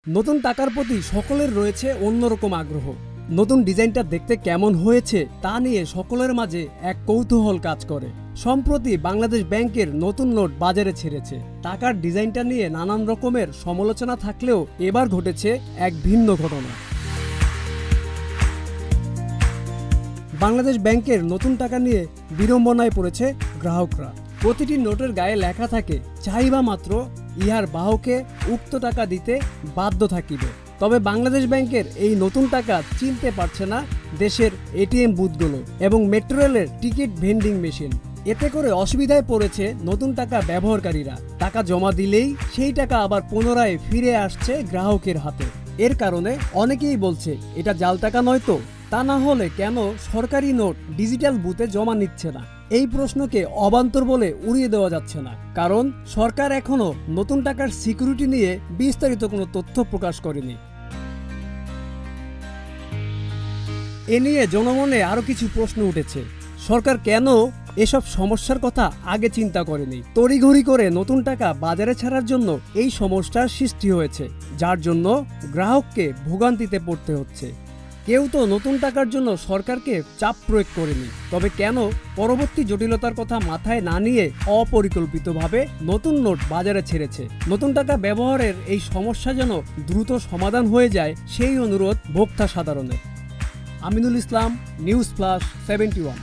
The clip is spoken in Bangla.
নতুন টাকার প্রতি সকলের রয়েছে অন্যরকম আগ্রহ। নতুন ডিজাইনটা দেখতে কেমন হয়েছে তা নিয়ে সকলের মাঝে এক কৌতূহল কাজ করে। সম্প্রতি বাংলাদেশ ব্যাংকের নতুন নোট বাজারে ছেড়েছে। টাকার ডিজাইনটা নিয়ে নানান রকমের সমালোচনা থাকলেও এবার ঘটেছে এক ভিন্ন ঘটনা। বাংলাদেশ ব্যাংকের নতুন টাকা নিয়ে বিড়ম্বনায় পড়েছে গ্রাহকরা। প্রতিটি নোটের গায়ে লেখা থাকে, চাহিবা মাত্র ইহার বাহকে উক্ত টাকা দিতে বাধ্য থাকিবে। তবে বাংলাদেশ ব্যাংকের এই নতুন টাকা চিনতে পারছে না দেশের এটিএম বুথগুলো এবং মেট্রো রেলের টিকিট ভেন্ডিং মেশিন। এতে করে অসুবিধায় পড়েছে নতুন টাকা ব্যবহারকারীরা। টাকা জমা দিলেই সেই টাকা আবার পুনরায় ফিরে আসছে গ্রাহকের হাতে। এর কারণে অনেকেই বলছে, এটা জাল টাকা নয় তো? তা না হলে কেন সরকারি নোট ডিজিটাল বুথে জমা নিচ্ছে না? এই প্রশ্নকে অবান্তর বলে উড়িয়ে দেওয়া যাচ্ছে না, কারণ সরকার এখনো নতুন টাকার সিকিউরিটি নিয়ে বিস্তারিত কোনো তথ্য প্রকাশ করেনি। এ নিয়ে জনমনে আরো কিছু প্রশ্ন উঠেছে। সরকার কেন এসব সমস্যার কথা আগে চিন্তা করেনি? তড়িঘড়ি করে নতুন টাকা বাজারে ছাড়ার জন্য এই সমস্যার সৃষ্টি হয়েছে, যার জন্য গ্রাহককে ভোগান্তিতে পড়তে হচ্ছে। কেউ তো নতুন টাকার জন্য সরকারকে চাপ প্রয়োগ করেনি, তবে কেন পরবর্তী জটিলতার কথা মাথায় না নিয়ে অপরিকল্পিতভাবে নতুন নোট বাজারে ছেড়েছে? নতুন টাকা ব্যবহারের এই সমস্যা যেন দ্রুত সমাধান হয়ে যায়, সেই অনুরোধ ভোক্তা সাধারণের। Aminul Islam, news plus 71।